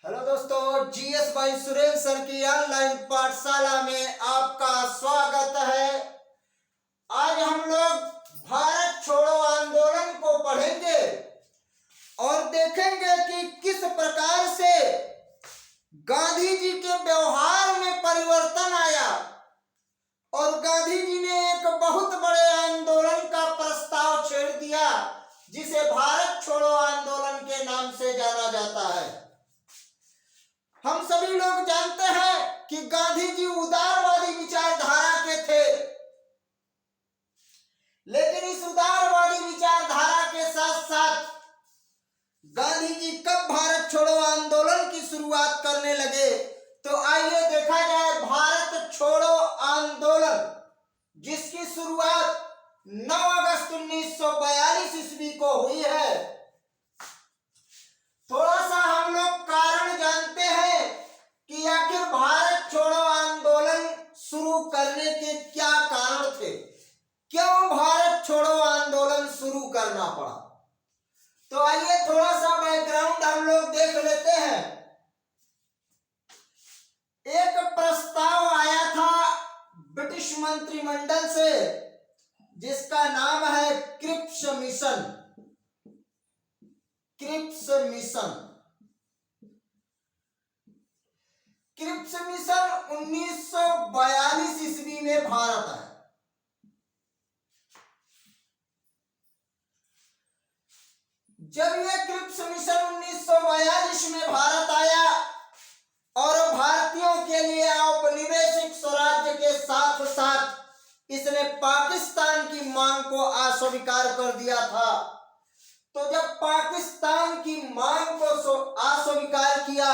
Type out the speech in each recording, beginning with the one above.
Hello दोस्तों, GS भाई Surendra sir की ऑनलाइन पाठशाला में आपका स्वागत है। आज हम लोग भारत छोड़ो आंदोलन को पढ़ेंगे और देखेंगे कि किस प्रकार से गांधी जी के व्यवहार में परिवर्तन आया और गांधी जी ने एक बहुत बड़े आंदोलन का प्रस्ताव छेड़ दिया जिसे भारत छोड़ो आंदोलन के नाम से जाना जाता है। हम सभी लोग जानते हैं कि गांधी जी उदारवादी विचारधारा के थे, लेकिन इस उदारवादी विचारधारा के साथ साथ गांधी जी कब भारत छोड़ो आंदोलन की शुरुआत करने लगे, तो आइए देखा जाए। भारत छोड़ो आंदोलन जिसकी शुरुआत 9 अगस्त 1942 ईस्वी को हुई है। थोड़ा सा हम लोग कारण जानते हैं कि आखिर भारत छोड़ो आंदोलन शुरू करने के क्या कारण थे, क्यों भारत छोड़ो आंदोलन शुरू करना पड़ा। तो आइए थोड़ा सा बैकग्राउंड हम लोग देख लेते हैं। एक प्रस्ताव आया था ब्रिटिश मंत्रिमंडल से जिसका नाम है क्रिप्स मिशन। क्रिप्स मिशन 1942 ईस्वी में भारत आया। जब यह क्रिप्स मिशन 1942 में भारत आया और भारतीयों के लिए औपनिवेशिक स्वराज्य के साथ साथ इसने पाकिस्तान की मांग को अस्वीकार कर दिया था। तो जब पाकिस्तान की मांग को अस्वीकार किया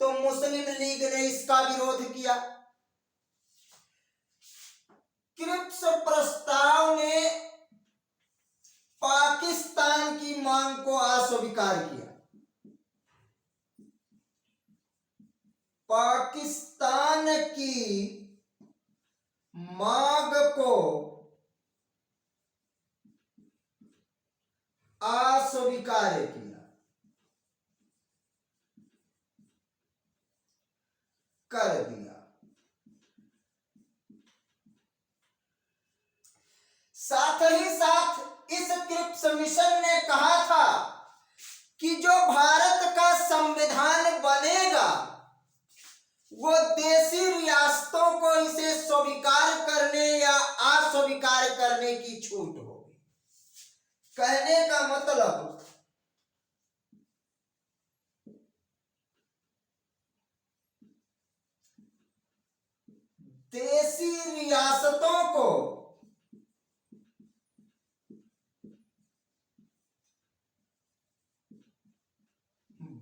तो मुस्लिम लीग ने इसका विरोध किया। क्रिप्स प्रस्ताव ने पाकिस्तान की मांग को अस्वीकार किया। पाकिस्तान की मांग को अस्वीकार किया, कर दिया। साथ ही साथ इस क्रिप्स मिशन ने कहा था कि जो भारत का संविधान बनेगा वो देशी रियासतों को इसे स्वीकार करने या अस्वीकार करने की छूट होगी। कहने का मतलब देशी रियासतों को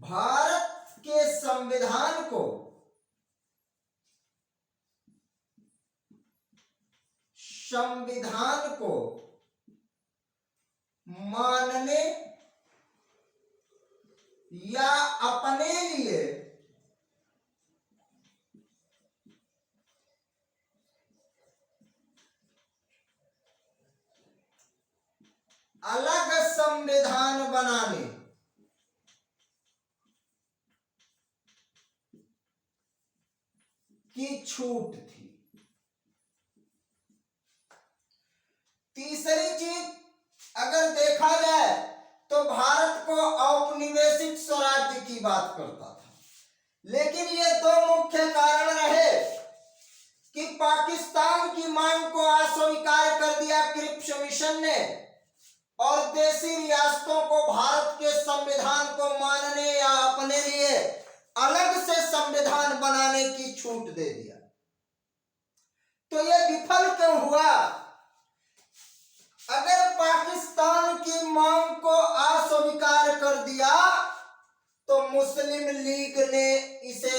भारत के संविधान को मानने या अपने लिए अलग संविधान बनाने की छूट थी। तीसरी चीज अगर देखा जाए तो भारत को औपनिवेशिक स्वराज्य की बात करता था, लेकिन ये दो मुख्य कारण रहे कि पाकिस्तान की मांग को अस्वीकार कर दिया क्रिप्स मिशन ने और देशी रियासतों को भारत के संविधान को मानने या अपने लिए अलग से संविधान बनाने की छूट दे दिया। तो यह विफल क्यों हुआ? अगर पाकिस्तान की मांग को अस्वीकार कर दिया तो मुस्लिम लीग ने इसे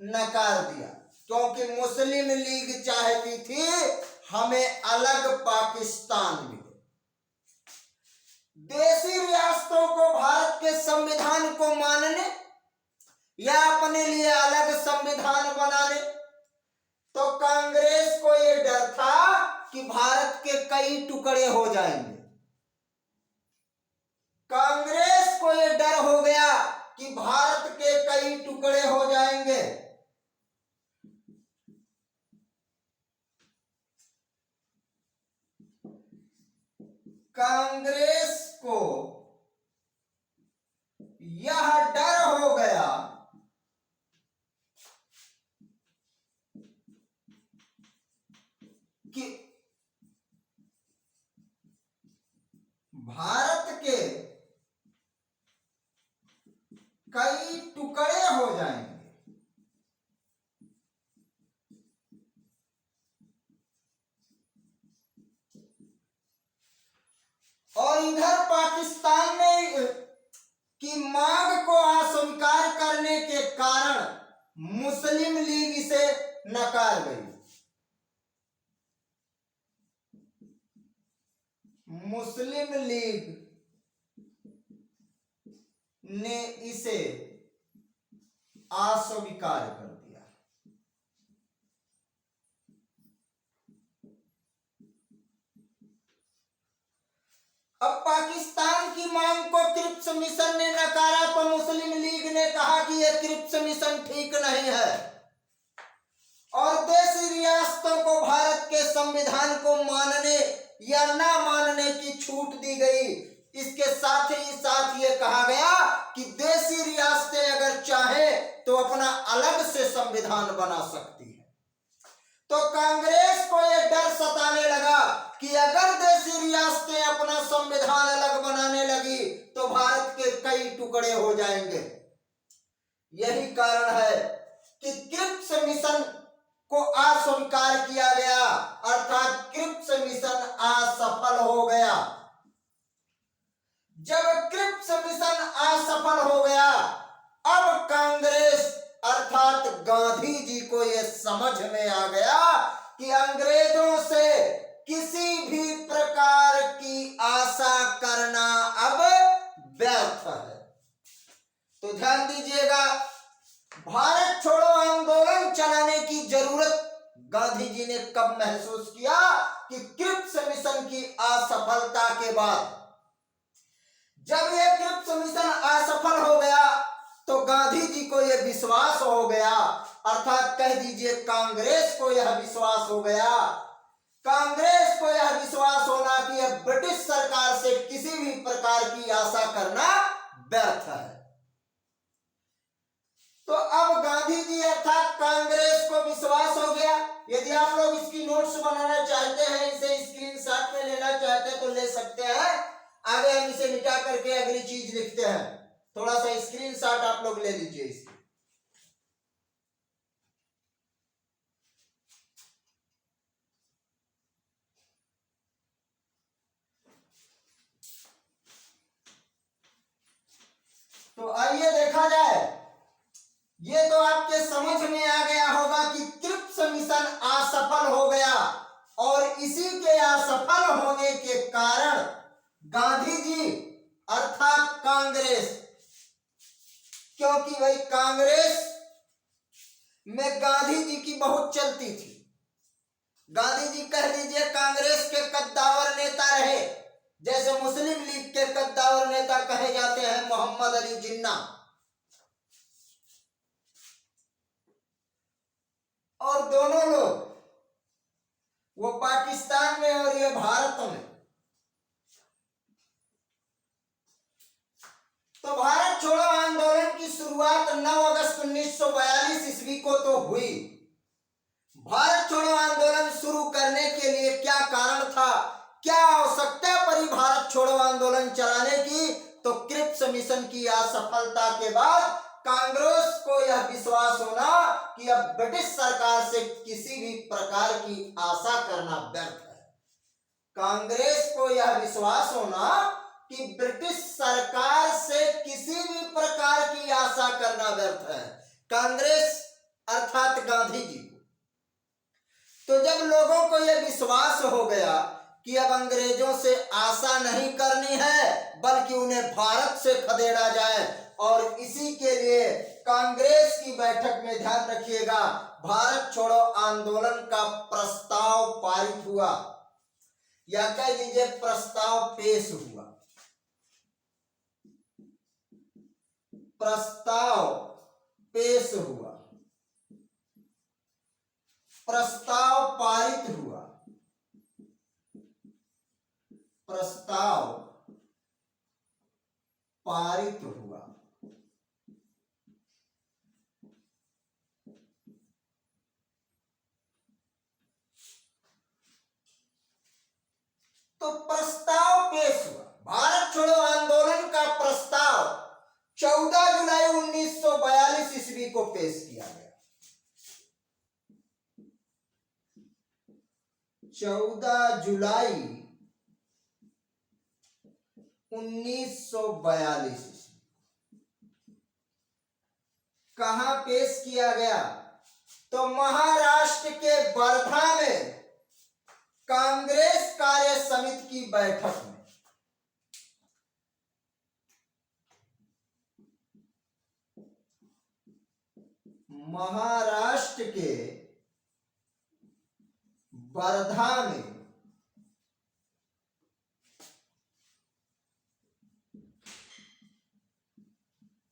नकार दिया, क्योंकि मुस्लिम लीग चाहती थी हमें अलग पाकिस्तान मिले। देशी रियासतों को भारत के संविधान को मानने या अपने लिए अलग संविधान बनाने। तो कांग्रेस को यह डर था कि भारत के कई टुकड़े हो जाएंगे। कांग्रेस को यह डर हो गया कि भारत के कई टुकड़े टुकड़े हो जाएंगे। कांग्रेस को यह डर हो गया कि भारत के कई टुकड़े हो जाएंगे और इधर पाकिस्तान ने की मांग को अस्वीकार करने के कारण मुस्लिम लीग इसे नकार गई। मुस्लिम लीग ने इसे अस्वीकार कर दिया। अब पाकिस्तान की मांग को क्रिप्स मिशन ने नकारा तो मुस्लिम लीग ने कहा कि यह क्रिप्स मिशन ठीक नहीं है और देशी रियासतों को भारत के संविधान को मानने या ना मानने की छूट दी गई। इसके साथ ही साथ ये कहा गया कि देशी रियासतें अगर चाहे तो अपना अलग से संविधान बना सकती है। तो कांग्रेस को यह डर सताने लगा कि अगर देशी रियासतें अपना संविधान अलग बनाने लगी तो भारत के कई टुकड़े हो जाएंगे। यही कारण है कि क्रिप्स मिशन को अस्वीकार किया गया, अर्थात क्रिप्स मिशन असफल हो गया। जब क्रिप्स मिशन असफल हो गया, अब कांग्रेस अर्थात गांधी जी को यह समझ में आ गया कि अंग्रेजों से किसी भी प्रकार की आशा करना अब व्यर्थ है। तो ध्यान दीजिएगा, भारत छोड़ो आंदोलन चलाने की जरूरत गांधी जी ने कब महसूस किया कि क्रिप्स मिशन की असफलता के बाद। जब यह क्रिप्स मिशन असफल हो गया तो गांधी जी को यह विश्वास हो गया, अर्थात कह दीजिए कांग्रेस को यह विश्वास हो गया, कांग्रेस को यह विश्वास होना कि अब ब्रिटिश सरकार से किसी भी प्रकार की आशा करना व्यर्थ है। तो अब गांधी जी अर्थात कांग्रेस को विश्वास हो गया। यदि आप लोग इसकी नोट्स बनाना चाहते हैं, इसे स्क्रीनशॉट में लेना चाहते हैं तो ले सकते हैं। आगे हम इसे मिटा करके अगली चीज लिखते हैं। थोड़ा सा स्क्रीनशॉट आप लोग ले लीजिए इसकी। तो आइए देखा जाए, ये तो आपके समझ में आ गया होगा कि क्रिप्स मिशन असफल हो गया और इसी के असफल होने के कारण गांधी जी अर्थात कांग्रेस, क्योंकि भाई कांग्रेस में गांधी जी की बहुत चलती थी। गांधी जी कह लीजिए कांग्रेस के कद्दावर नेता रहे, जैसे मुस्लिम लीग के कद्दावर नेता कहे जाते हैं मोहम्मद अली जिन्ना। और दोनों लोग, वो पाकिस्तान में और ये भारत में। तो भारत छोड़ो आंदोलन की शुरुआत 9 अगस्त 1942 ईस्वी को तो हुई। भारत छोड़ो आंदोलन शुरू करने के लिए क्या कारण था, क्या आवश्यकता पड़ी भारत छोड़ो आंदोलन चलाने की? तो क्रिप्स मिशन की असफलता के बाद कांग्रेस को यह विश्वास होना कि अब ब्रिटिश सरकार से किसी भी प्रकार की आशा करना व्यर्थ है। कांग्रेस को यह विश्वास होना कि ब्रिटिश सरकार से किसी भी प्रकार की आशा करना व्यर्थ है, कांग्रेस अर्थात गांधी जी को। तो जब लोगों को यह विश्वास हो गया कि अब अंग्रेजों से आशा नहीं करनी है बल्कि उन्हें भारत से खदेड़ा जाए, और इसी के लिए कांग्रेस की बैठक में ध्यान रखिएगा, भारत छोड़ो आंदोलन का प्रस्ताव पारित हुआ, या कह लीजिए प्रस्ताव पेश हुआ। प्रस्ताव पेश हुआ, प्रस्ताव पारित हुआ, प्रस्ताव पारित हुआ। तो प्रस्ताव पेश हुआ, भारत छोड़ो आंदोलन का प्रस्ताव 14 जुलाई 1942 ईस्वी को पेश किया गया। 14 जुलाई 1942 ईस्वी कहां पेश किया गया? तो महाराष्ट्र के वर्धा में कांग्रेस कार्य समिति की बैठक में। महाराष्ट्र के वर्धा में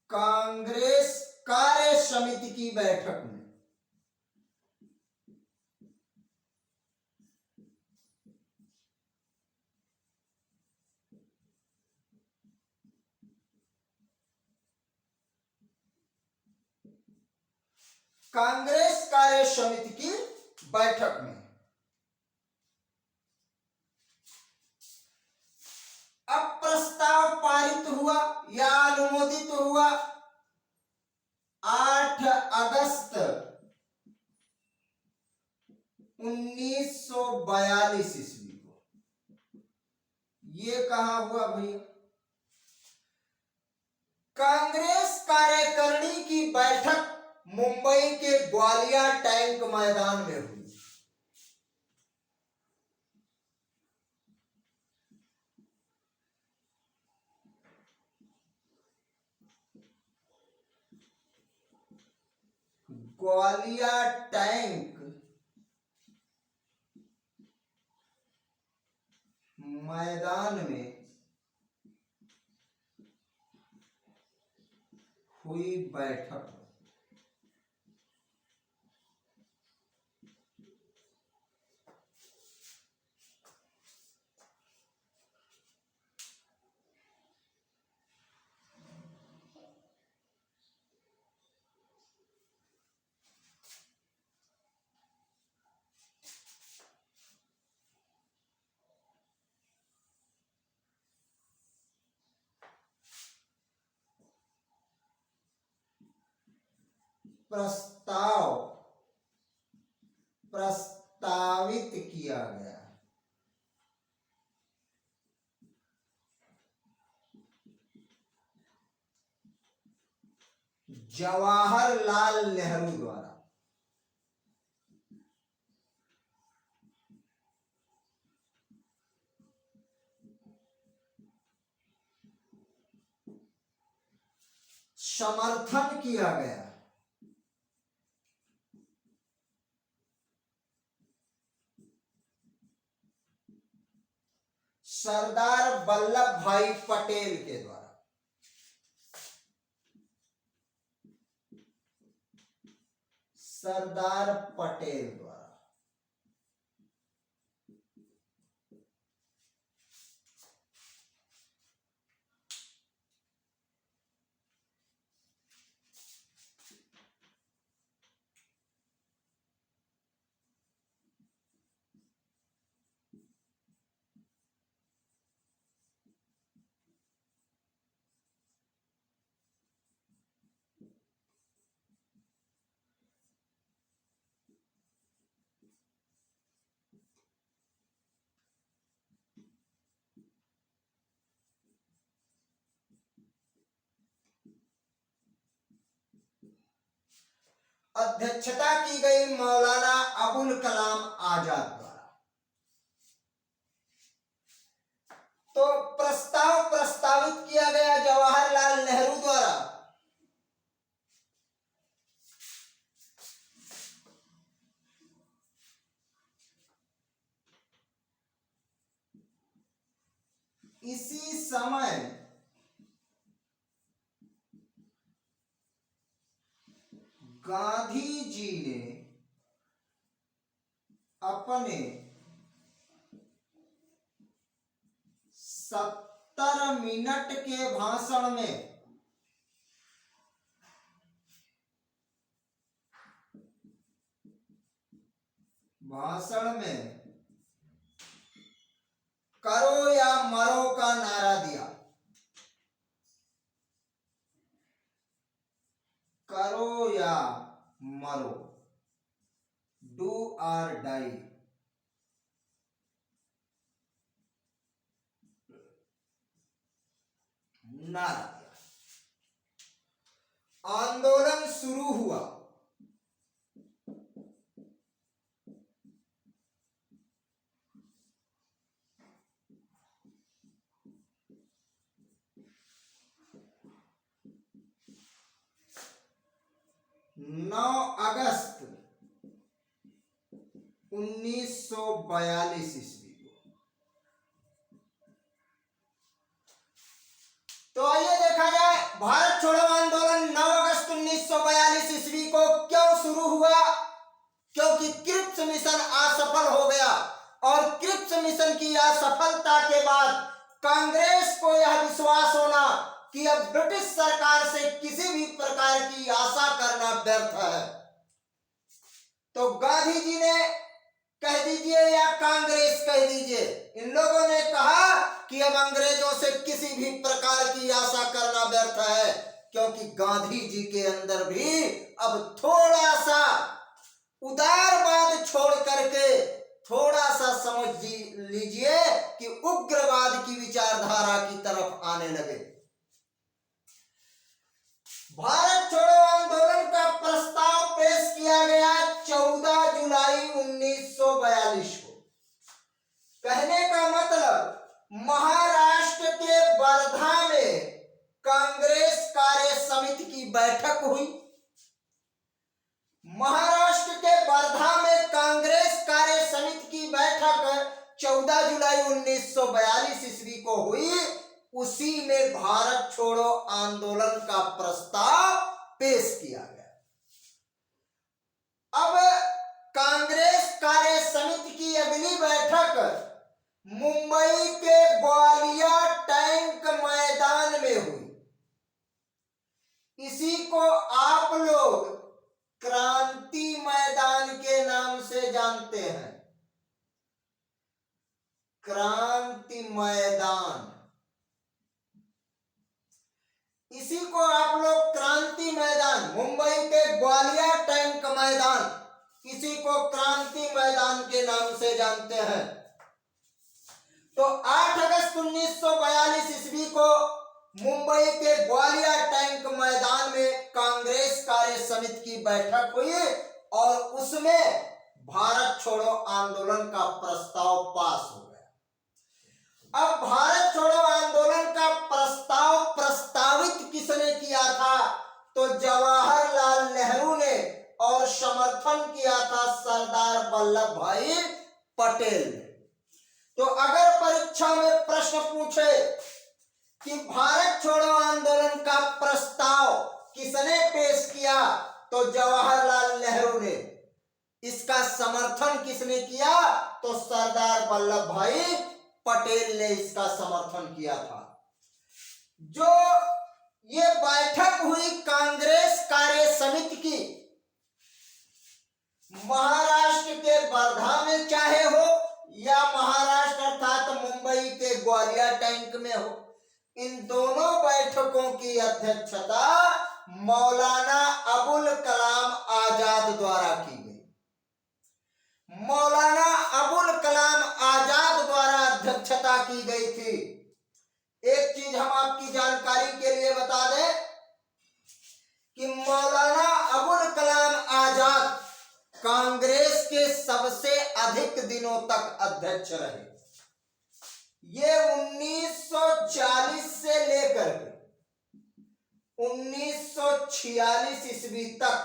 कांग्रेस कार्य समिति की बैठक में कांग्रेस कार्य समिति की बैठक में अब प्रस्ताव पारित हुआ या अनुमोदित हुआ 8 अगस्त 1942 ईस्वी को। ये कहां हुआ भैया? कांग्रेस कार्यकारिणी की बैठक मुंबई के ग्वालियर टैंक मैदान में हुई। ग्वालियर टैंक मैदान में हुई बैठक। प्रस्तावित किया गया। जवाहरलाल नेहरू द्वारा। समर्थन किया गया। सरदार वल्लभ भाई पटेल के द्वारा। सरदार पटेल द्वारा। अध्यक्षता की गई मौलाना अबुल कलाम आजाद द्वारा। तो प्रस्ताव प्रस्तावित किया गया जवाहरलाल नेहरू द्वारा। इसी समय जी ने अपने 70 मिनट के भाषण में करो या मरो का नारा दिया। करो या मरो, डू और डाई, नारा दिया। आंदोलन शुरू हुआ। नौ अगस्त 1942 ईस्वी को। तो आइए देखा जाए भारत छोड़ो आंदोलन 9 अगस्त 1942 ईस्वी को क्यों शुरू हुआ। क्योंकि क्रिप्स मिशन असफल हो गया और क्रिप्स मिशन की असफलता के बाद कांग्रेस को यह विश्वास होना कि अब ब्रिटिश सरकार से किसी भी प्रकार की आशा करना व्यर्थ है। तो गांधी जी ने कह दीजिए या कांग्रेस कह दीजिए, इन लोगों ने कहा कि अब अंग्रेजों से किसी भी प्रकार की आशा करना व्यर्थ है, क्योंकि गांधी जी के अंदर भी अब थोड़ा सा उदारवाद छोड़ करके थोड़ा सा समझ लीजिए कि उग्रवाद की विचारधारा की तरफ आने लगे। भारत छोड़ो आंदोलन का प्रस्ताव पेश किया गया 14 जुलाई 1942 को। कहने का मतलब महाराष्ट्र के वर्धा में कांग्रेस कार्य समिति की बैठक हुई। महाराष्ट्र के वर्धा में कांग्रेस कार्य समिति की बैठक 14 जुलाई 1942 ईस्वी को हुई। उसी में भारत छोड़ो आंदोलन का प्रस्ताव पेश किया गया। अब कांग्रेस कार्य समिति की अगली बैठक मुंबई के ग्वालिया टैंक मैदान में हुई। इसी को आप लोग क्रांति मैदान के नाम से जानते हैं। क्रांति मैदान, इसी को आप लोग क्रांति मैदान, मुंबई के ग्वालिया टैंक मैदान, इसी को क्रांति मैदान के नाम से जानते हैं। तो 8 अगस्त 1942 ईस्वी को मुंबई के ग्वालिया टैंक मैदान में कांग्रेस कार्य समिति की बैठक हुई और उसमें भारत छोड़ो आंदोलन का प्रस्ताव पास हो गया। अब भारत छोड़ो आंदोलन का प्रस्ताव प्रस्तावित किसने किया था? तो जवाहरलाल नेहरू ने, और समर्थन किया था सरदार वल्लभ भाई पटेल ने। तो अगर परीक्षा में प्रश्न पूछे कि भारत छोड़ो आंदोलन का प्रस्ताव किसने पेश किया, तो जवाहरलाल नेहरू ने। इसका समर्थन किसने किया? तो सरदार वल्लभ भाई पटेल ने इसका समर्थन किया था। जो ये बैठक हुई कांग्रेस कार्य समिति की, महाराष्ट्र के वर्धा में चाहे हो या महाराष्ट्र अर्थात मुंबई के ग्वालिया टैंक में हो, इन दोनों बैठकों की अध्यक्षता मौलाना अबुल कलाम आजाद द्वारा की गई। मौलाना अबुल कलाम आजाद द्वारा अध्यक्षता की गई थी। एक चीज हम आपकी जानकारी के लिए बता दें कि मौलाना अबुल कलाम आजाद कांग्रेस के सबसे अधिक दिनों तक अध्यक्ष रहे। ये 1940 से लेकर 1946 ईस्वी तक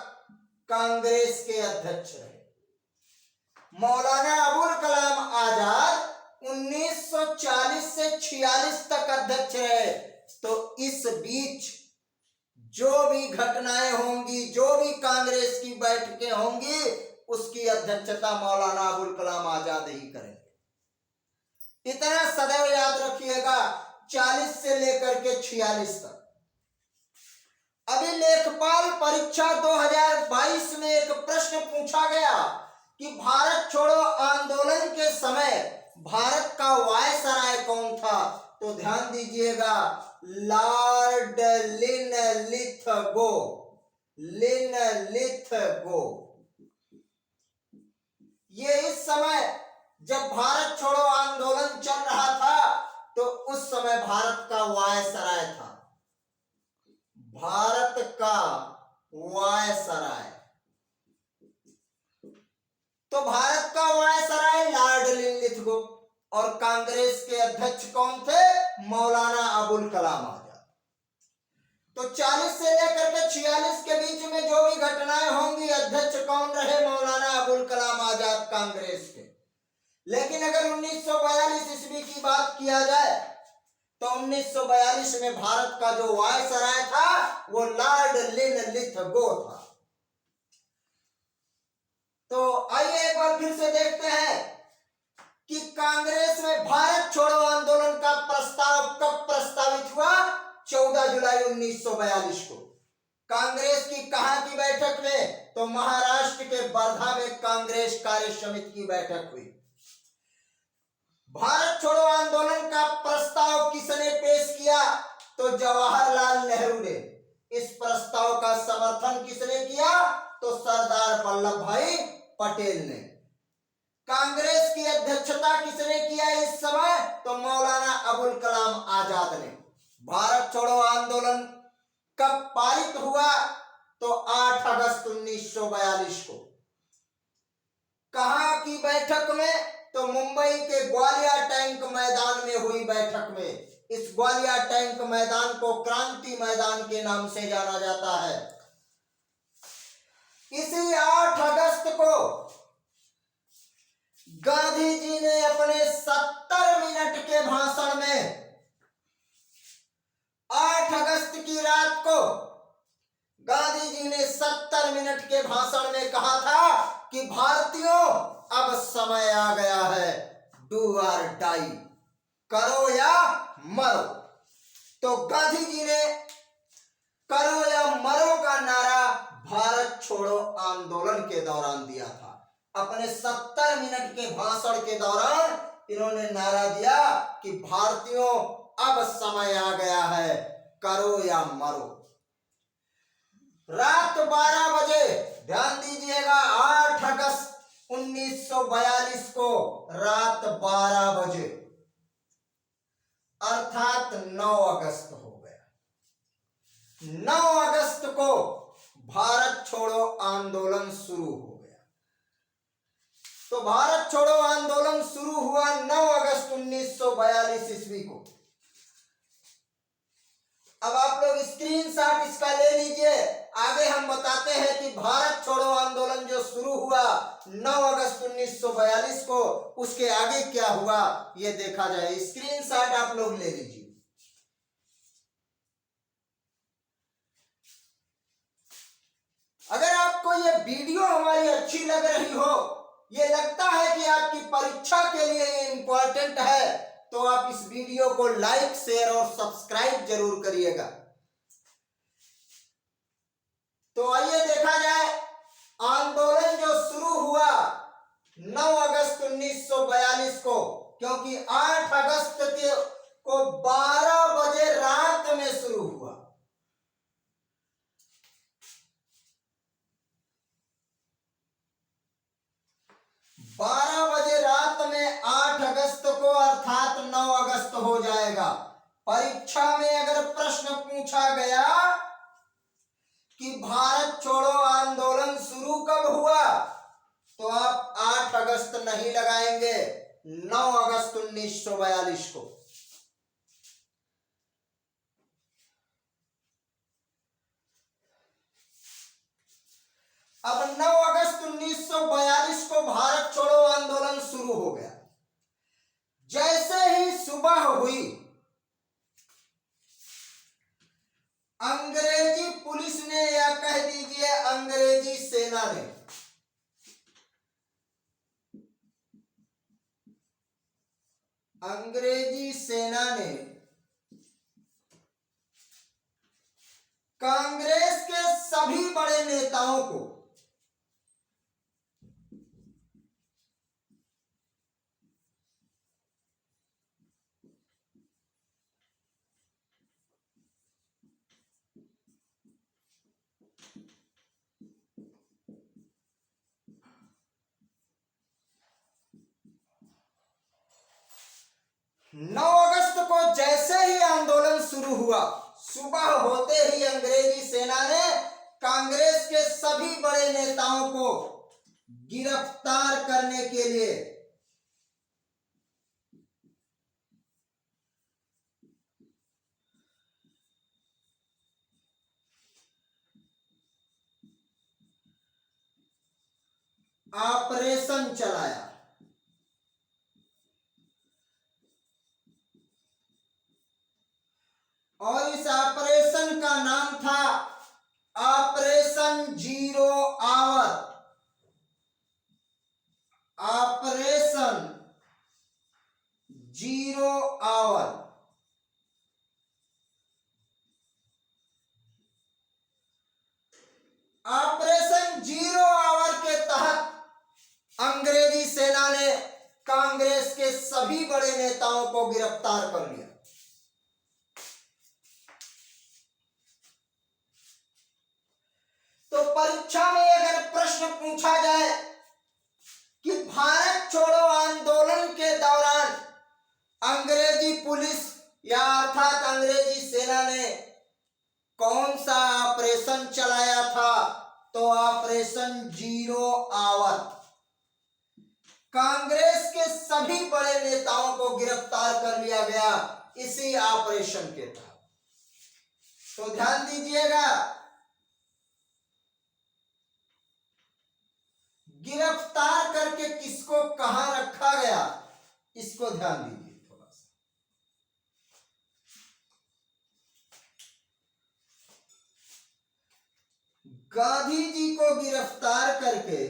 कांग्रेस के अध्यक्ष रहे। मौलाना अबुल कलाम आजाद 1940 से 46 तक अध्यक्ष रहे। तो इस बीच जो भी घटनाएं होंगी, जो भी कांग्रेस की बैठकें होंगी, उसकी अध्यक्षता मौलाना अबुल कलाम आजाद ही करेंगे। इतना सदैव याद रखिएगा। 40 से लेकर के 46 तक। अभी लेखपाल परीक्षा 2022 में एक प्रश्न पूछा गया कि भारत छोड़ो आंदोलन के समय भारत का वायसराय कौन था? तो ध्यान दीजिएगा, लॉर्ड लिनलिथगो। लिनलिथगो। ये इस समय जब भारत छोड़ो आंदोलन चल रहा था तो उस समय भारत का वायसराय था। भारत का वायसराय। तो भारत का वायसराय लॉर्ड लिनलिथगो और कांग्रेस के अध्यक्ष कौन थे? मौलाना अबुल कलाम आजाद। तो 40 से लेकर के 46 के बीच में जो भी घटनाएं होंगी, अध्यक्ष कौन रहे? मौलाना अबुल कलाम आजाद कांग्रेस के। लेकिन अगर 1942 ईस्वी की बात किया जाए तो 1942 में भारत का जो वायसराय था वो लॉर्ड लिनलिथगो था। तो आइए एक बार फिर से देखते हैं कि कांग्रेस में भारत छोड़ो आंदोलन का प्रस्ताव कब प्रस्तावित हुआ? 14 जुलाई 1942 को। कांग्रेस की कहां की बैठक में? तो महाराष्ट्र के वर्धा में कांग्रेस कार्य समिति की बैठक हुई। भारत छोड़ो आंदोलन का प्रस्ताव किसने पेश किया? तो जवाहरलाल नेहरू ने। इस प्रस्ताव का समर्थन किसने किया? तो सरदार वल्लभ भाई पटेल ने। कांग्रेस की अध्यक्षता किसने किया इस समय? तो मौलाना अबुल कलाम आजाद ने। भारत छोड़ो आंदोलन कब पारित हुआ? तो 8 अगस्त 1942 को। कहां की बैठक में? तो मुंबई के ग्वालियर टैंक मैदान में हुई बैठक में। इस ग्वालियर टैंक मैदान को क्रांति मैदान के नाम से जाना जाता है। इसी 8 अगस्त को गांधी जी ने अपने 70 मिनट के भाषण में, 8 अगस्त की रात को गांधी जी ने 70 मिनट के भाषण में कहा था कि भारतीयों, अब समय आ गया है, डू और डाई, करो या मरो। तो गांधी जी ने करो या मरो का नारा भारत छोड़ो आंदोलन के दौरान दिया था। अपने 70 मिनट के भाषण के दौरान इन्होंने नारा दिया कि भारतीयों, अब समय आ गया है, करो या मरो। रात 12 बजे, ध्यान दीजिएगा, 8 अगस्त 1942 को रात 12 बजे, अर्थात 9 अगस्त हो गया। 9 अगस्त को भारत छोड़ो आंदोलन शुरू हो गया। तो भारत छोड़ो आंदोलन शुरू हुआ 9 अगस्त 1942 ईस्वी को। अब आप लोग स्क्रीनशॉट इसका ले लीजिए। आगे हम बताते हैं कि भारत छोड़ो आंदोलन जो शुरू हुआ 9 अगस्त 1942 को, उसके आगे क्या हुआ ये देखा जाए। स्क्रीनशॉट आप लोग ले लीजिए। अगर आपको ये वीडियो हमारी अच्छी लग रही हो, ये लगता है कि आपकी परीक्षा के लिए ये इंपॉर्टेंट है, तो आप इस वीडियो को लाइक, शेयर और सब्सक्राइब जरूर करिएगा। तो आइए देखा जाए, आंदोलन जो शुरू हुआ 9 अगस्त 1942 को, क्योंकि 8 अगस्त को 12 बजे रात में शुरू हुआ। बारह बजे रात में 8 अगस्त को, अर्थात 9 अगस्त हो जाएगा। परीक्षा में अगर प्रश्न पूछा गया कि भारत छोड़ो आंदोलन शुरू कब हुआ, तो आप 8 अगस्त नहीं लगाएंगे, 9 अगस्त 1942 को। अब 9 अगस्त 1942 को भारत छोड़ो आंदोलन शुरू हो गया। जैसे ही सुबह हुई, अंग्रेजी पुलिस ने या कह दीजिए अंग्रेजी सेना ने कांग्रेस के सभी बड़े नेताओं को नौ अगस्त को जैसे ही आंदोलन शुरू हुआ, सुबह होते ही अंग्रेजी सेना ने कांग्रेस के सभी बड़े नेताओं को गिरफ्तार करने के लिए ऑपरेशन चलाया। और इस ऑपरेशन का नाम था operation zero hour. Operation zero hour. Operation zero hour के तहत अंग्रेजी सेना ने कांग्रेस के सभी बड़े नेताओं को गिरफ्तार कर लिया। तो परीक्षा में अगर प्रश्न पूछा जाए कि भारत छोड़ो आंदोलन के दौरान अंग्रेजी पुलिस या अर्थात अंग्रेजी सेना ने कौन सा ऑपरेशन चलाया था, तो ऑपरेशन जीरो आवर। कांग्रेस के सभी बड़े नेताओं को गिरफ्तार कर लिया गया इसी ऑपरेशन के तहत। तो ध्यान दीजिएगा, गिरफ्तार करके किसको कहां रखा गया, इसको ध्यान दीजिए थोड़ा सा। गांधी जी को गिरफ्तार करके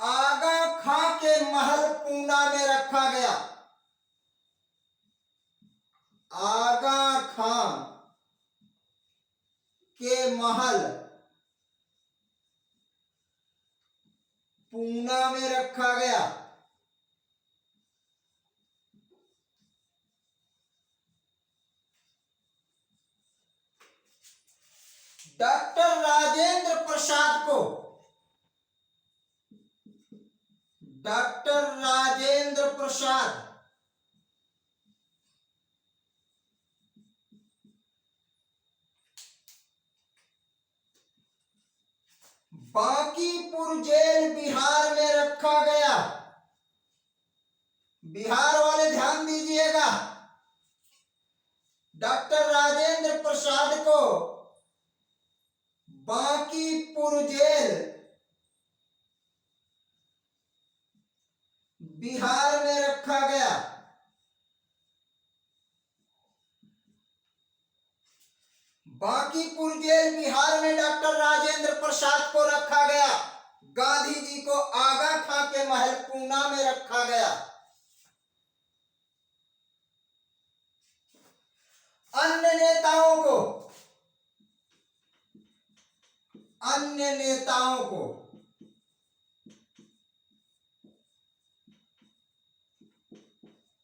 आगा खां के महल पूना में रखा गया। आगा खां के महल पूना में रखा गया। डॉक्टर राजेंद्र प्रसाद को बांकीपुर जेल बिहार में रखा गया। बिहार वाले ध्यान दीजिएगा, डॉक्टर राजेंद्र प्रसाद को बांकीपुर जेल बिहार में रखा गया। बांकीपुर जेल बिहार में डॉक्टर राजेंद्र प्रसाद को रखा गया। गांधी जी को आगा खां के महल पूना में रखा गया। अन्य नेताओं को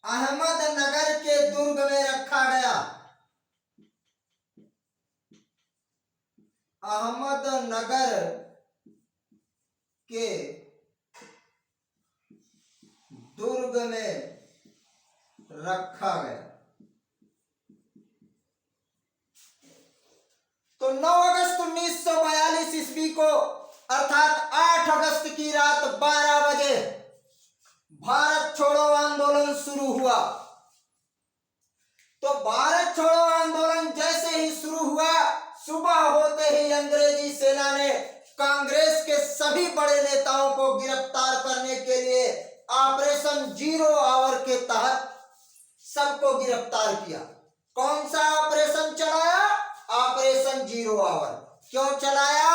अहमदनगर के दुर्ग में रखा गया। अहमदनगर के दुर्ग में रखा गया। तो 9 अगस्त 19 ईस्वी को अर्थात 8 अगस्त की रात 12 बजे भारत छोड़ो आंदोलन शुरू हुआ। तो भारत छोड़ो आंदोलन जैसे ही शुरू हुआ, सुबह होते ही अंग्रेजी सेना ने कांग्रेस के सभी बड़े नेताओं को गिरफ्तार करने के लिए ऑपरेशन 0 आवर के तहत सबको गिरफ्तार किया। कौन सा ऑपरेशन चलाया? Operation 0 hour. क्यों चलाया?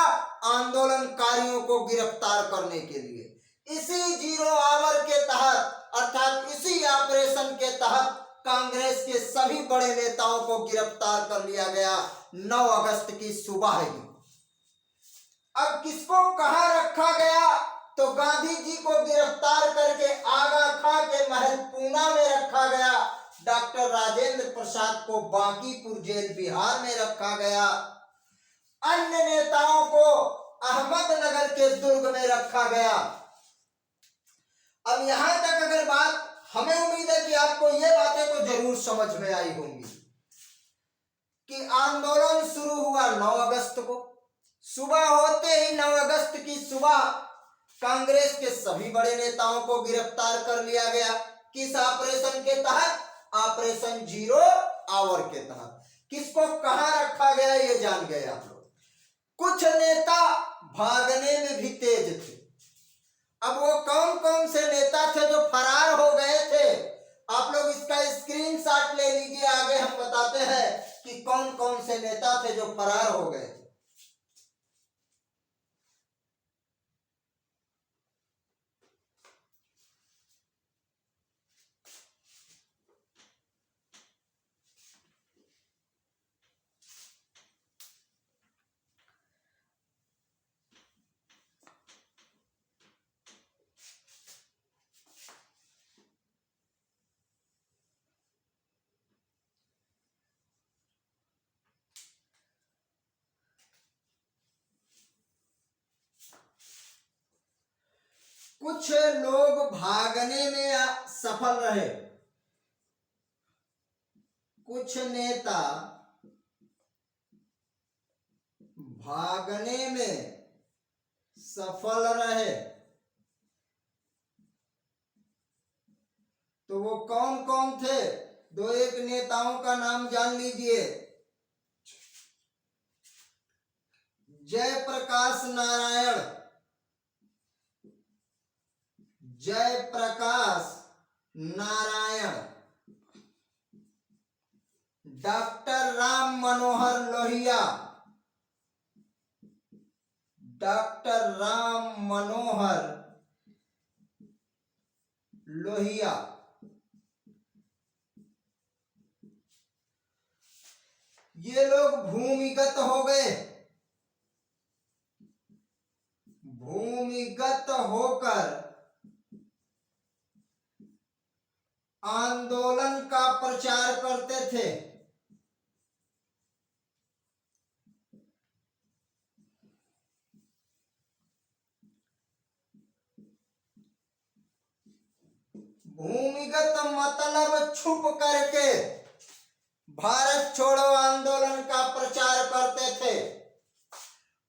आंदोलनकारियों को गिरफ्तार करने के लिए। इसी 0 आवर के तहत अर्थात इसी ऑपरेशन के तहत कांग्रेस के सभी बड़े नेताओं को गिरफ्तार कर लिया गया 9 अगस्त की सुबह ही। अब किसको कहां रखा गया? तो गांधी जी को गिरफ्तार करके आगा खां के महल पूना में रखा गया। डॉक्टर राजेंद्र प्रसाद को बांकीपुर जेल बिहार में रखा गया। अन्य नेताओं को अहमदनगर के दुर्ग में रखा गया। अब यहां तक अगर बात, हमें उम्मीद है कि आपको ये बातें तो जरूर समझ में आई होंगी कि आंदोलन शुरू हुआ 9 अगस्त को। सुबह होते ही 9 अगस्त की सुबह कांग्रेस के सभी बड़े नेताओं को गिरफ्तार कर लिया गया। किस ऑपरेशन के तहत? ऑपरेशन 0 आवर के तहत। किसको कहां रखा गया ये जान गए आप लोग। कुछ नेता भागने में भी तेज थे। अब वो कौन कौन से नेता थे जो फरार हो गए थे? आप लोग इसका स्क्रीनशॉट ले लीजिए, आगे हम बताते हैं कि कौन कौन से नेता थे जो फरार हो गए थे। कुछ लोग भागने में सफल रहे, कुछ नेता भागने में सफल रहे। तो वो कौन कौन थे? दो एक नेताओं का नाम जान लीजिए। जयप्रकाश नारायण, जयप्रकाश नारायण, डॉक्टर राम मनोहर लोहिया, डॉक्टर राम मनोहर लोहिया, ये लोग भूमिगत हो गए। भूमिगत होकर आंदोलन का प्रचार करते थे। भूमिगत मतलब छुप करके भारत छोड़ो आंदोलन का प्रचार करते थे।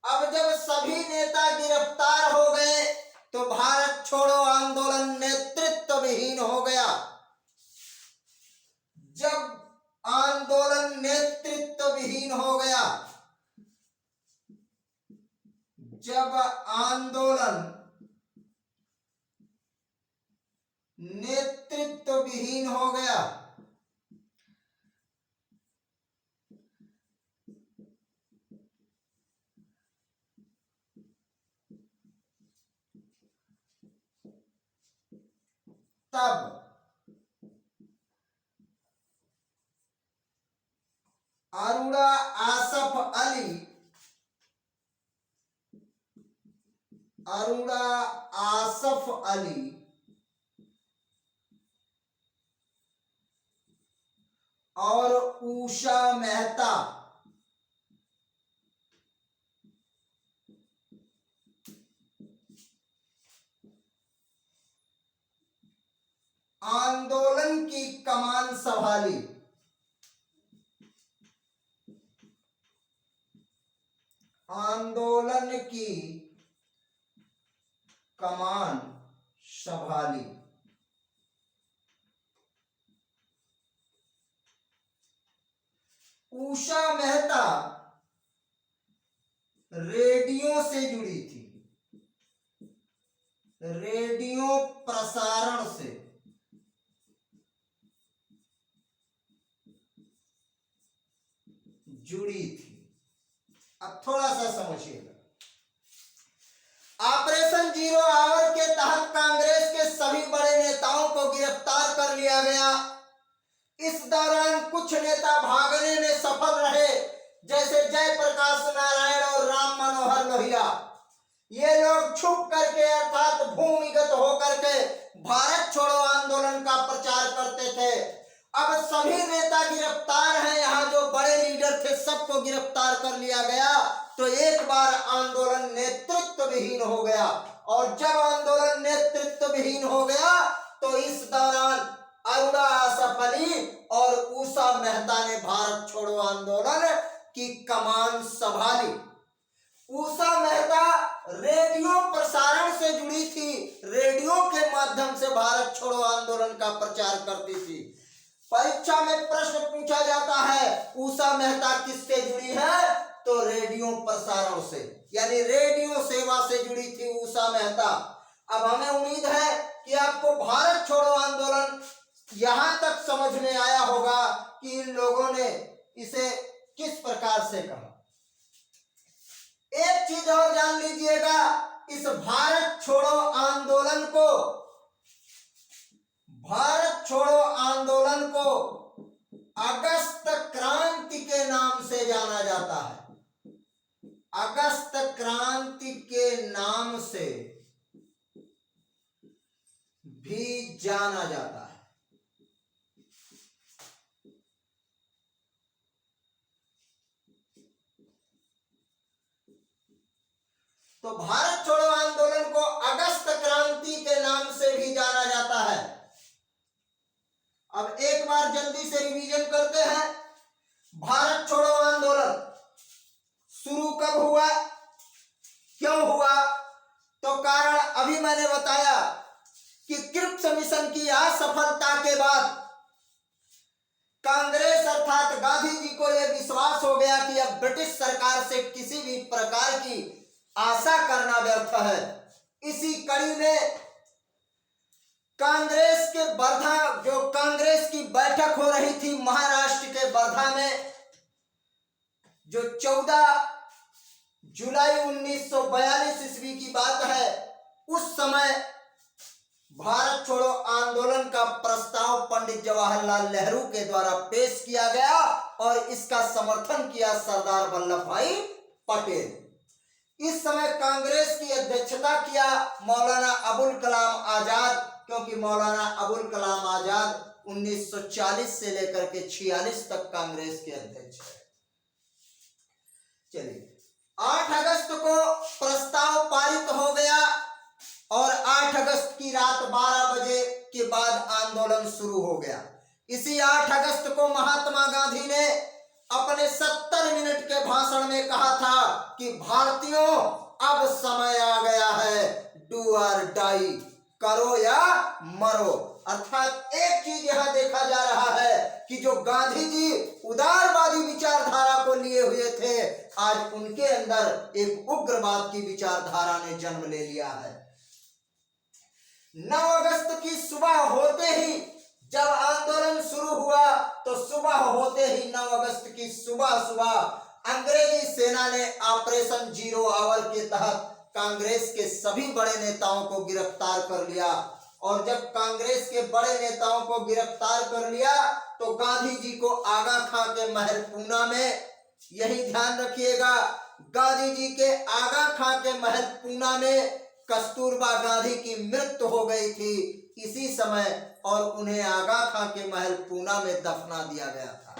अब जब सभी नेता गिरफ्तार हो गए तो भारत छोड़ो आंदोलन नेतृत्व विहीन हो गया। जब आंदोलन नेतृत्व विहीन हो गया, जब आंदोलन नेतृत्व विहीन हो गया, तब अरुणा आसफ अली, अरुणा आसफ अली और उषा मेहता आंदोलन की कमान संभाली। आंदोलन की कमान संभाली। उषा मेहता रेडियो से जुड़ी थी, रेडियो प्रसारण से। जुड़ी थी। अब थोड़ा सा समझिएगा। ऑपरेशन जीरो आवर के तहत कांग्रेस के सभी बड़े नेताओं को गिरफ्तार कर लिया गया। इस दौरान कुछ नेता भागने में सफल रहे, जैसे जयप्रकाश नारायण और राम मनोहर लोहिया। ये लोग छुप करके अर्थात भूमिगत होकर के भारत छोड़ो आंदोलन का प्रचार करते थे। अब सभी नेता गिरफ्तार हैं, यहाँ जो बड़े लीडर थे सबको गिरफ्तार कर लिया गया। तो एक बार आंदोलन नेतृत्व विहीन हो गया, और जब आंदोलन नेतृत्व विहीन हो गया तो इस दौरान अरुणा आसफ अली और उषा मेहता ने भारत छोड़ो आंदोलन की कमान संभाली। उषा मेहता रेडियो प्रसारण से जुड़ी थी, रेडियो के माध्यम से भारत छोड़ो आंदोलन का प्रचार करती थी। परीक्षा में प्रश्न पूछा जाता है उषा मेहता किससे जुड़ी है, तो रेडियो प्रसारण से, यानी रेडियो सेवा से जुड़ी थी उषा मेहता। अब हमें उम्मीद है कि आपको भारत छोड़ो आंदोलन यहां तक समझ में आया होगा कि इन लोगों ने इसे किस प्रकार से कहा। एक चीज और जान लीजिएगा, इस भारत छोड़ो आंदोलन को, भारत छोड़ो आंदोलन को अगस्त क्रांति के नाम से जाना जाता है। अगस्त क्रांति के नाम से भी जाना जाता है। तो भारत छोड़ो आंदोलन को अगस्त क्रांति के नाम से भी जाना जाता है। अब एक बार जल्दी से रिवीजन करते हैं। भारत छोड़ो आंदोलन शुरू कब हुआ, क्यों हुआ, तो कारण अभी मैंने बताया कि क्रिप्स मिशन की असफलता के बाद कांग्रेस अर्थात गांधी जी को यह विश्वास हो गया कि अब ब्रिटिश सरकार से किसी भी प्रकार की आशा करना व्यर्थ है। इसी कड़ी में कांग्रेस के वर्धा, जो कांग्रेस की बैठक हो रही थी महाराष्ट्र के वर्धा में, जो 14 जुलाई 1942 ईस्वी की बात है, उस समय भारत छोड़ो आंदोलन का प्रस्ताव पंडित जवाहरलाल नेहरू के द्वारा पेश किया गया और इसका समर्थन किया सरदार वल्लभ भाई पटेल। इस समय कांग्रेस की अध्यक्षता किया मौलाना अबुल कलाम आजाद, क्योंकि मौलाना अबुल कलाम आजाद 1940 से लेकर के 46 तक कांग्रेस के अध्यक्ष है। चलिए, 8 अगस्त को प्रस्ताव पारित हो गया और 8 अगस्त की रात 12 बजे के बाद आंदोलन शुरू हो गया। इसी 8 अगस्त को महात्मा गांधी ने अपने 70 मिनट के भाषण में कहा था कि भारतीयों अब समय आ गया है, डू और डाई, करो या मरो। अर्थात एक चीज यहां देखा जा रहा है कि जो गांधी जी उदारवादी विचारधारा को लिए हुए थे, आज उनके अंदर एक उग्रवाद की विचारधारा ने जन्म ले लिया है। 9 अगस्त की सुबह होते ही जब आंदोलन शुरू हुआ, तो सुबह होते ही 9 अगस्त की सुबह अंग्रेजी सेना ने ऑपरेशन जीरो आवर के तहत कांग्रेस के सभी बड़े नेताओं को गिरफ्तार कर लिया। और जब कांग्रेस के बड़े नेताओं को गिरफ्तार कर लिया तो गांधी जी को आगा खां के महल पूना में, यही ध्यान रखिएगा, गांधी जी के आगा खां के महल पूना में कस्तूरबा गांधी की मृत्यु हो गई थी इसी समय, और उन्हें आगा खां के महल पूना में दफना दिया गया था।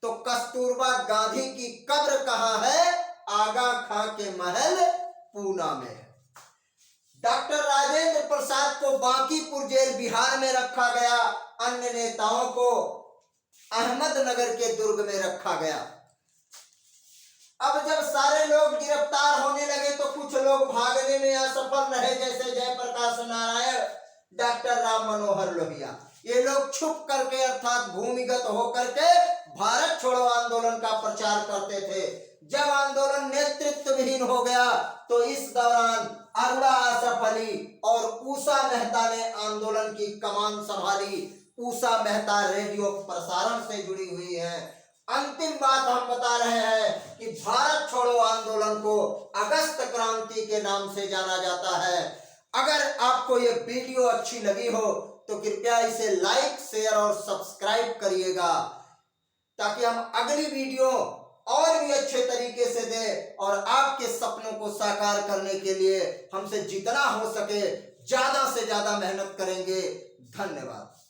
तो कस्तूरबा गांधी की कब्र कहाँ है? आगा खां के महल पूना में। डॉक्टर राजेंद्र प्रसाद को बांकीपुर जेल बिहार में रखा गया, अन्य नेताओं को अहमदनगर के दुर्ग में रखा गया। अब जब सारे लोग गिरफ्तार होने लगे तो कुछ लोग भागने में असफल रहे, जैसे जयप्रकाश नारायण, डॉक्टर राम मनोहर लोहिया। ये लोग छुप करके अर्थात भूमिगत होकर के भारत छोड़ो आंदोलन का प्रचार करते थे। जब आंदोलन नेतृत्व विहीन हो गया तो इस दौरान अरुणा आसफ अली और उषा मेहता ने आंदोलन की कमान संभाली। उषा मेहता रेडियो प्रसारण से जुड़ी हुई हैं। अंतिम बात हम बता रहे हैं कि भारत छोड़ो आंदोलन को अगस्त क्रांति के नाम से जाना जाता है। अगर आपको ये वीडियो अच्छी लगी हो तो कृपया इसे लाइक, शेयर और सब्सक्राइब करिएगा, ताकि हम अगली वीडियो और भी अच्छे तरीके से दें और आपके सपनों को साकार करने के लिए हमसे जितना हो सके ज्यादा से ज्यादा मेहनत करेंगे। धन्यवाद।